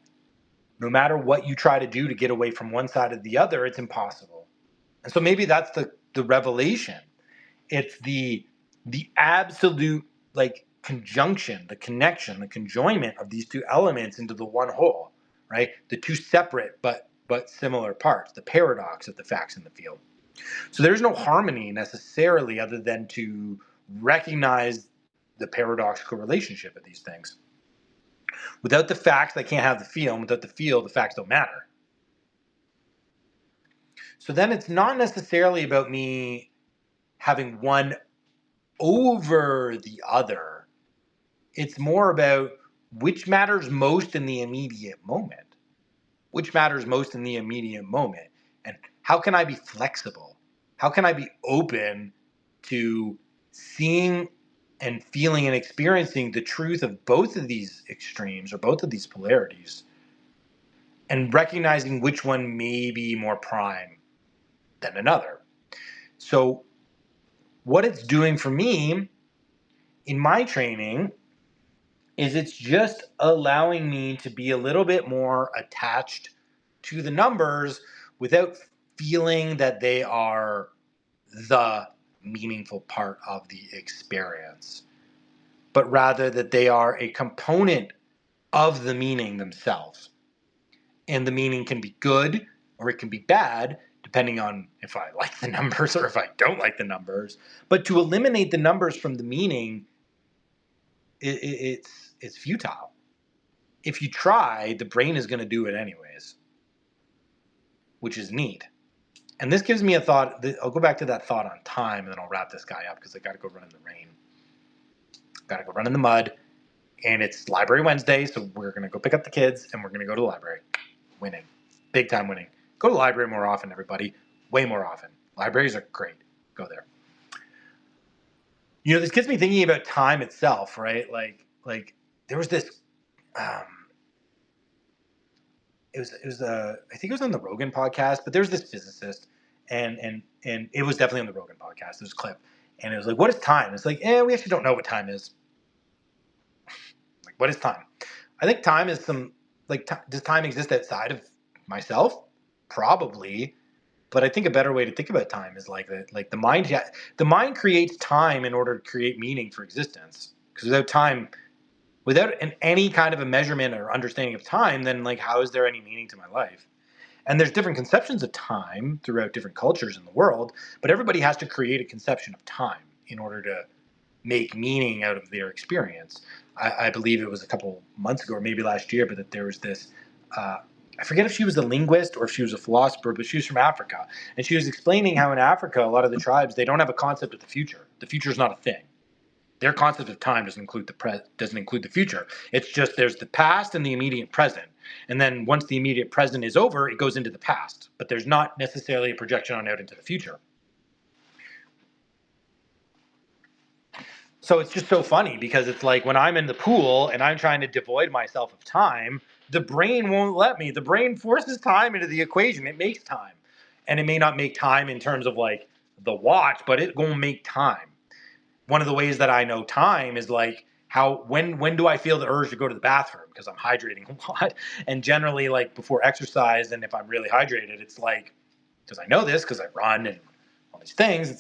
no matter what you try to do to get away from one side or the other, it's impossible. And so maybe that's the revelation. It's the absolute conjunction, the connection, the conjoinment of these two elements into the one whole, right? The two separate but similar parts, the paradox of the facts and the field. So there's no harmony necessarily other than to recognize the paradoxical relationship of these things. Without the facts, I can't have the feel, and without the feel, the facts don't matter. So then it's not necessarily about me having one over the other. It's more about which matters most in the immediate moment. Which matters most in the immediate moment. And how can I be flexible? How can I be open to seeing and feeling and experiencing the truth of both of these extremes or both of these polarities and recognizing which one may be more prime than another? So what it's doing for me in my training is it's just allowing me to be a little bit more attached to the numbers without feeling that they are the meaningful part of the experience, but rather that they are a component of the meaning themselves. And the meaning can be good or it can be bad, depending on if I like the numbers or if I don't like the numbers. But to eliminate the numbers from the meaning, it's futile. If you try, the brain is going to do it anyways, which is neat. And this gives me a thought. I'll go back to that thought on time, and then I'll wrap this guy up because I got to go run in the rain. Got to go run in the mud. And it's Library Wednesday, so we're going to go pick up the kids, and we're going to go to the library. Winning. Big time winning. Go to the library more often, everybody. Way more often. Libraries are great. Go there. This gets me thinking about time itself, right? Like there was this, I think it was on the Rogan podcast, but there was this physicist, and it was definitely on the Rogan podcast. There was a clip, and it was like, what is time? It's like, we actually don't know what time is. Like, what is time? I think time is does time exist outside of myself? Probably. But I think a better way to think about time is like the mind creates time in order to create meaning for existence. Because without time, without any kind of a measurement or understanding of time, then like how is there any meaning to my life? And there's different conceptions of time throughout different cultures in the world, but everybody has to create a conception of time in order to make meaning out of their experience. I believe it was a couple months ago or maybe last year, but that there was this I forget if she was a linguist or if she was a philosopher, but she was from Africa. And she was explaining how in Africa, a lot of the tribes, they don't have a concept of the future. The future is not a thing. Their concept of time doesn't include the future. It's just there's the past and the immediate present. And then once the immediate present is over, it goes into the past. But there's not necessarily a projection on out into the future. So it's just so funny because it's like when I'm in the pool and I'm trying to devoid myself of time, the brain won't let me. The brain forces time into the equation. It makes time. And it may not make time in terms of like the watch, but it won't make time. One of the ways that I know time is like when do I feel the urge to go to the bathroom? Because I'm hydrating a lot. And generally like before exercise, and if I'm really hydrated, it's like, because I know this because I run and all these things,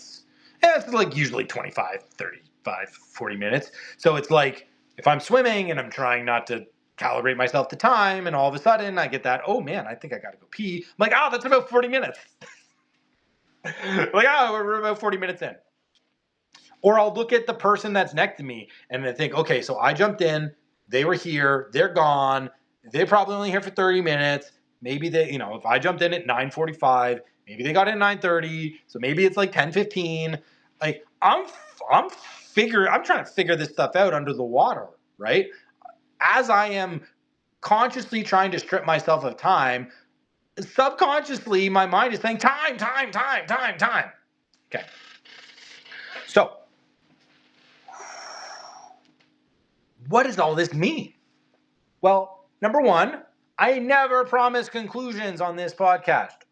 it's like usually 25, 35, 40 minutes. So it's like if I'm swimming and I'm trying not to calibrate myself to time, and all of a sudden I get that, oh man, I think I got to go pee. I'm like, that's about 40 minutes. We're about 40 minutes in. Or I'll look at the person that's next to me and then think, okay, so I jumped in, they were here, they're gone, they're probably only here for 30 minutes. Maybe they, if I jumped in at 9:45, maybe they got in at 9:30, so maybe it's like 10:15. Like I'm trying to figure this stuff out under the water, right? As I am consciously trying to strip myself of time, subconsciously my mind is saying time. Okay. So, what does all this mean? Well, number one, I never promise conclusions on this podcast.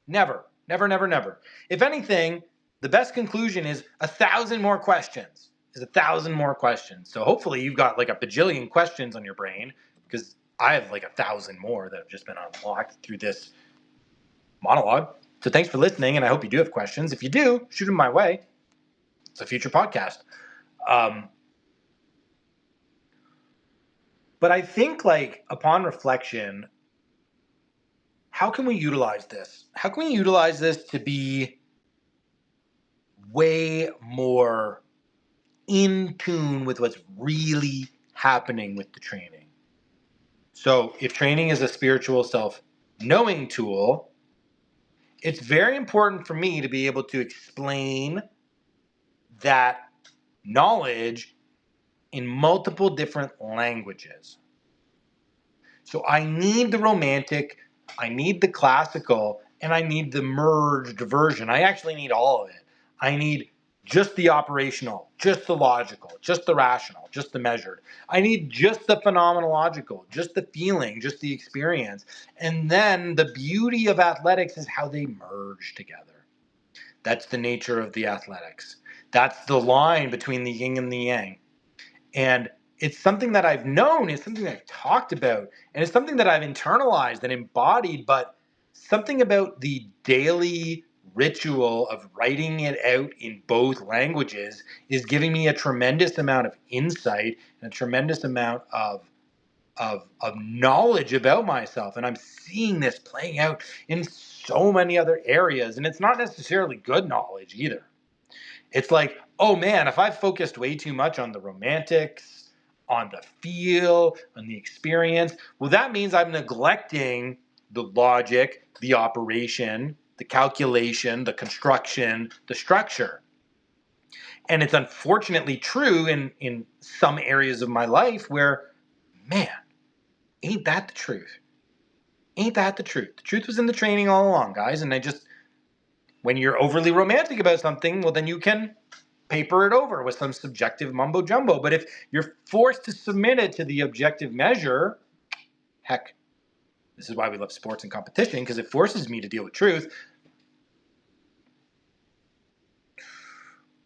Never. If anything, the best conclusion is 1,000 more questions. So hopefully you've got like a bajillion questions on your brain, because I have like 1,000 more that have just been unlocked through this monologue. So thanks for listening, and I hope you do have questions. If you do, shoot them my way. It's a future podcast. But I think, like, upon reflection, how can we utilize this? How can we utilize this to be way more in tune with what's really happening with the training? So if training is a spiritual self-knowing tool, it's very important for me to be able to explain that knowledge in multiple different languages. So I need the romantic, I need the classical, and I need the merged version. I actually need all of it. I need just the operational, just the logical, just the rational, just the measured. I need just the phenomenological, just the feeling, just the experience. And then the beauty of athletics is how they merge together. That's the nature of the athletics. That's the line between the yin and the yang. And it's something that I've known, it's something that I've talked about, and it's something that I've internalized and embodied, but something about the daily ritual of writing it out in both languages is giving me a tremendous amount of insight and a tremendous amount of of knowledge about myself, and I'm seeing this playing out in so many other areas, and it's not necessarily good knowledge either. It's like, oh man, if I've focused way too much on the romantics, on the feel, on the experience, well, that means I'm neglecting the logic, the operation, the calculation, the construction, the structure. And it's unfortunately true in some areas of my life where, man, ain't that the truth? Ain't that the truth? The truth was in the training all along, guys. And when you're overly romantic about something, well, then you can paper it over with some subjective mumbo jumbo. But if you're forced to submit it to the objective measure, heck, this is why we love sports and competition, because it forces me to deal with truth.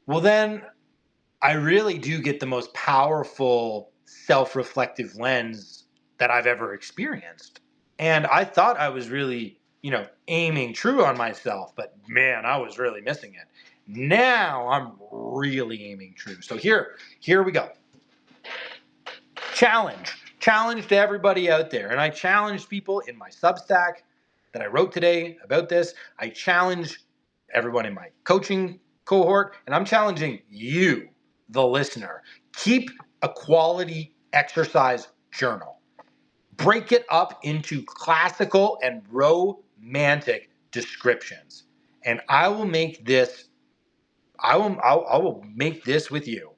Well, then I really do get the most powerful self-reflective lens that I've ever experienced. And I thought I was really, aiming true on myself, but man, I was really missing it. Now I'm really aiming true. So here we go. Challenge to everybody out there. And I challenged people in my Substack that I wrote today about this. I challenge everyone in my coaching cohort, and I'm challenging you, the listener. Keep a quality exercise journal. Break it up into classical and romantic descriptions. And I will make this I will make this with you.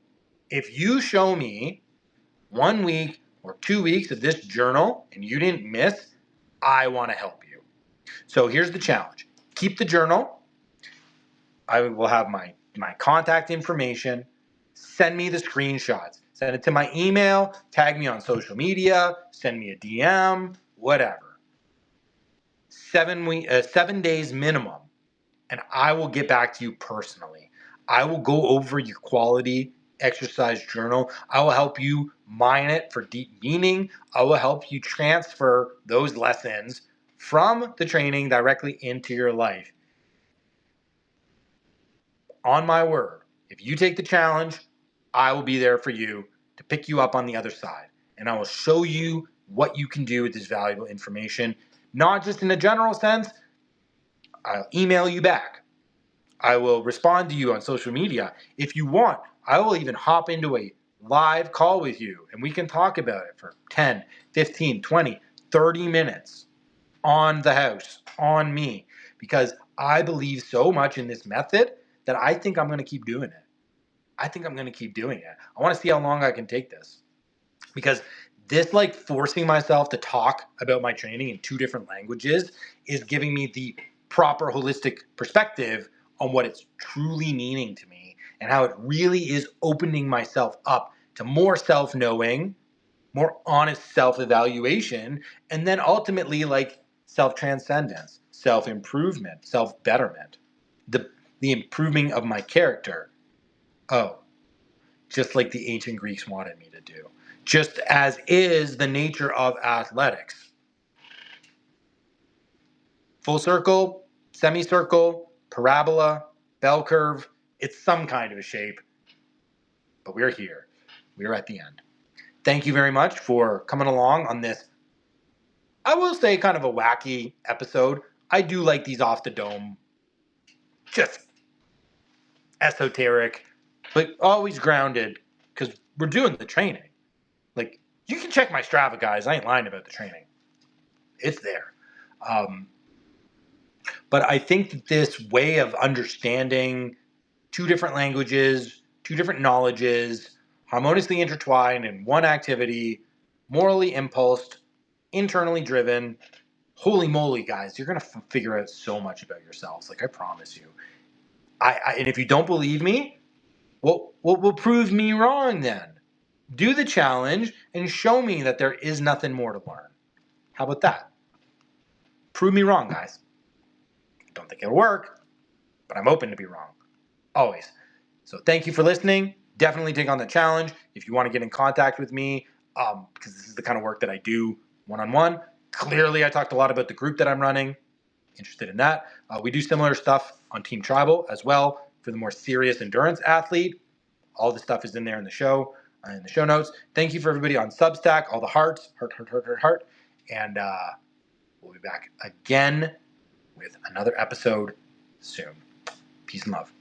If you show me 1 week or 2 weeks of this journal and you didn't miss, I want to help you. So here's the challenge. Keep the journal. I will have my contact information. Send me the screenshots. Send it to my email. Tag me on social media. Send me a DM. Whatever. 7 days minimum, and I will get back to you personally. I will go over your quality exercise journal. I will help you mine it for deep meaning. I will help you transfer those lessons from the training directly into your life. On my word, if you take the challenge, I will be there for you to pick you up on the other side. And I will show you what you can do with this valuable information, not just in a general sense. I'll email you back. I will respond to you on social media. If you want, I will even hop into a live call with you and we can talk about it for 10, 15, 20, 30 minutes on the house, on me, because I believe so much in this method that I think I'm going to keep doing it. I want to see how long I can take this, because this, like, forcing myself to talk about my training in 2 different languages is giving me the proper holistic perspective on what it's truly meaning to me and how it really is opening myself up to more self-knowing, more honest self-evaluation, and then ultimately, like, self-transcendence, self-improvement, self-betterment, the improving of my character. Oh, just like the ancient Greeks wanted me to do, just as is the nature of athletics. Full circle, semicircle, parabola, bell curve, it's some kind of a shape, but we're here. We're at the end. Thank you very much for coming along on this, I will say, kind of a wacky episode. I do like these off the dome, just esoteric, but always grounded, because we're doing the training. Like, you can check my Strava, guys. I ain't lying about the training. It's there. But I think that this way of understanding 2 different languages, 2 different knowledges, harmoniously intertwined in one activity, morally impulsed, internally driven, holy moly, guys, you're going to figure out so much about yourselves. Like, I promise you. And if you don't believe me, well, prove me wrong then. Do the challenge and show me that there is nothing more to learn. How about that? Prove me wrong, guys. Don't think it'll work, but I'm open to be wrong. Always. So thank you for listening. Definitely take on the challenge. If you want to get in contact with me, because this is the kind of work that I do one-on-one. Clearly, I talked a lot about the group that I'm running. Interested in that. We do similar stuff on Team Tribal as well for the more serious endurance athlete. All the stuff is in there in the show. in the show notes. Thank you for everybody on Substack, all the hearts, heart. And we'll be back again with another episode soon. Peace and love.